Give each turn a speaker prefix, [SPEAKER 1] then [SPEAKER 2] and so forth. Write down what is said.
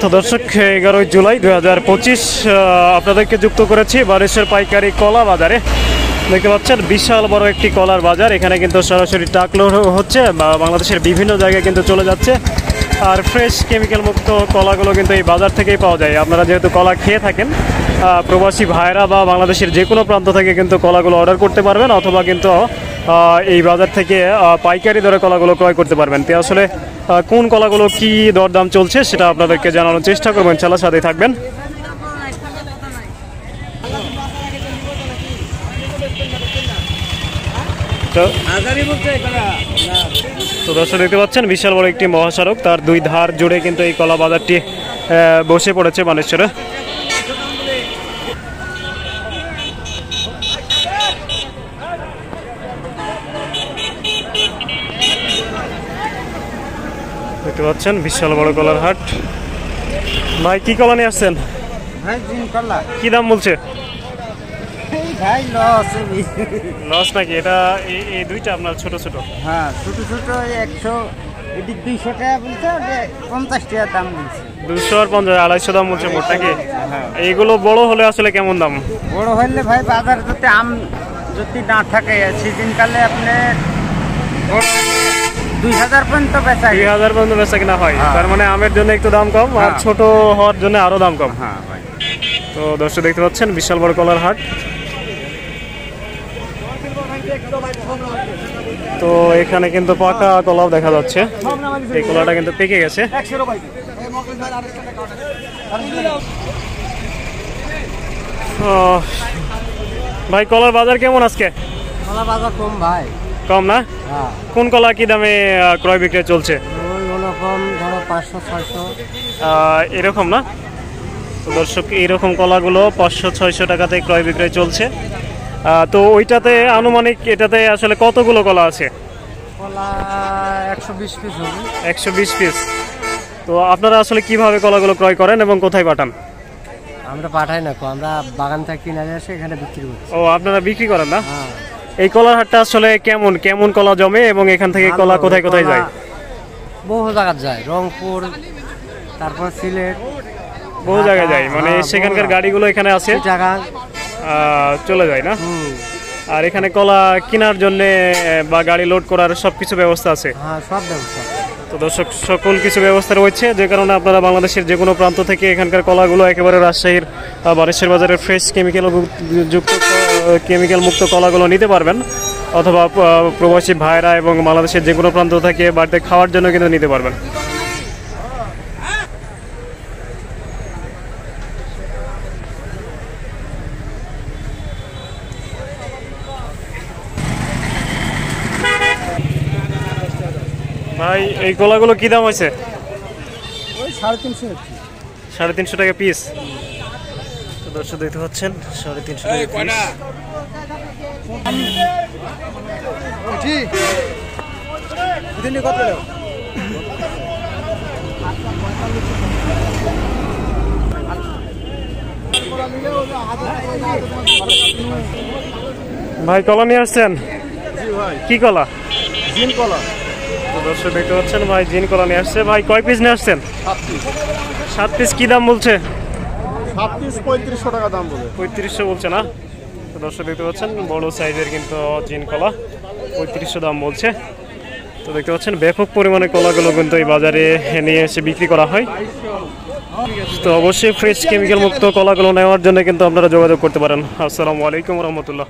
[SPEAKER 1] তো দর্শক 11 জুলাই 2025 আপনাদেরকে যুক্ত করেছি বানেশ্বর পাইকারি কলা বাজারে। দেখতে পাচ্ছেন বিশাল বড় একটি কলার বাজার। এখানে কিন্তু সরাসরি ট্রাক লোড হচ্ছে বা বাংলাদেশের বিভিন্ন জায়গায় কিন্তু চলে যাচ্ছে। আর ফ্রেশ কেমিক্যাল মুক্ত কলাগুলো কিন্তু এই বাজার থেকেই পাওয়া যায়। আপনারা যেহেতু কলা খেয়ে থাকেন, প্রবাসী ভাইরা বা বাংলাদেশের যে কোনো প্রান্ত থেকে কিন্তু কলাগুলো অর্ডার করতে পারবেন, অথবা কিন্তু এই বাজার থেকে পাইকারি দরে কলাগুলো ক্রয় করতে পারবেন। তো আসলে কোন কলাগুলো কি দরদাম চলছে সেটা আপনাদেরকে জানানোর চেষ্টা করবেন। ইনশাআল্লাহ সাথেই থাকবেন। তো দর্শক দেখতে পাচ্ছেন বিশাল বড় একটি মহাসড়ক, তার দুই ধার জুড়ে কিন্তু এই কলা বাজারটি বসে পড়েছে বানেশ্বরে। দেখতে পাচ্ছেন বিশাল বড় কলার হাট। ভাই কি কলা নিয়ে আসছেন? কি দাম বলছে? লস নাকি? এটা এই দুইটা আপনার ছোট ছোট?
[SPEAKER 2] হ্যাঁ ছোট ছোট 100, এদিক 200 টাকা বলছে, 50 টাকা দাম বলছে।
[SPEAKER 1] 200 আর 50, 250 দাম বলছে মোট নাকি? এইগুলো বড় হলে আসলে কেমন দাম?
[SPEAKER 2] বড় হলে ভাই বাজার যদি আম যদি না থাকে সিজন কালে আপনি 2000 পর্যন্ত বেচা,
[SPEAKER 1] 2000 পর্যন্ত বেচা কিনা হয়। তার মানে আমের জন্য একটু দাম কম, আর ছোট হওয়ার জন্য আরো দাম কম।
[SPEAKER 2] হ্যাঁ ভাই।
[SPEAKER 1] তো দর্শক দেখতে পাচ্ছেন বিশাল বড় কলার হাট। তো এখানে কিন্তু পাকা কলাও দেখা যাচ্ছে। এই কলাটা কিন্তু পেকে গেছে। ভাই কলার বাজার কেমন আজকে?
[SPEAKER 2] কলা বাজার কম ভাই।
[SPEAKER 1] কম না? কোন কলা কি দামে ক্রয় বিক্রয় চলছে?
[SPEAKER 2] কম ধরো 500-600
[SPEAKER 1] এরকম না? তো দর্শক এইরকম কলাগুলো 500-600 টাকাতে ক্রয় বিক্রয় চলছে। তো ওইটাতে আনুমানিক এটাতে আসলে কতগুলো কলা আছে?
[SPEAKER 2] কলা 120 পিস হবে।
[SPEAKER 1] 120 পিস। তো আপনারা আসলে কিভাবে কলাগুলো ক্রয় করেন এবং কোথায় পাঠান?
[SPEAKER 2] আমরা পাঠাই না, আমরা বাগান থেকে কিনে আসে এখানে বিক্রি করি।
[SPEAKER 1] ও আপনারা বিক্রি করেন না? এই কলার হাটটা আসলে কেমন কেমন কলা জমে এবং এখান থেকে কলা কোথায় কোথায় যায়?
[SPEAKER 2] বহু জায়গায় যায়, রংপুর, তারপর সিলেট,
[SPEAKER 1] বহু জায়গায় যায়। মানে সেখানকার গাড়িগুলো এখানে আছে, চলে যায় না? আর এখানে কলা কেনার জন্য বা গাড়ি লোড করার সবকিছু ব্যবস্থা আছে?
[SPEAKER 2] হ্যাঁ সব ব্যবস্থা।
[SPEAKER 1] তো দর্শক সকল কিছু ব্যবস্থা রয়েছে, যে কারণে আপনারা বাংলাদেশের যে কোনো প্রান্ত থেকে এখানকার কলাগুলো একেবারে রাজশাহীর বানেশ্বর বাজারের ফ্রেশ কেমিক্যাল মুক্ত কলাগুলো নিতে পারবেন, অথবা প্রবাসী ভাইরা এবং বাংলাদেশের যে কোনো প্রান্ত থেকে বাড়িতে খাওয়ার জন্য কিন্তু নিতে পারবেন। ভাই এই কলাগুলো কি দাম হয়েছে? 350 টাকা পিস। তো দর্শক দেখতে পাচ্ছেন 350 টাকা পিস। ভাই কলা নিয়ে আসছেন? কি কলা?
[SPEAKER 3] জিন কলা।
[SPEAKER 1] তো দর্শক দেখতে পাচ্ছেন ভাই জিন কলা নিয়ে আসছে। ভাই কয় পিস নিয়ে আসছেন? 7 পিস। কি দাম বলছে?
[SPEAKER 3] 7 পিস 3500 টাকা দাম বলে।
[SPEAKER 1] 3500 বলছে না? তো দর্শক দেখতে পাচ্ছেন বড় সাইজের কিন্তু জিন কলা 3500 দাম বলছে। তো দেখতে পাচ্ছেন ব্যাপক পরিমাণে কলাগুলো কিন্তু এই বাজারে নিয়ে এসে বিক্রি করা হয়। তো অবশ্যই ফ্রেশ কেমিক্যাল মুক্ত কলাগুলো নেওয়ার জন্য কিন্তু আপনারা যোগাযোগ করতে পারেন। আসসালামু আলাইকুম রহমতুল্লাহ।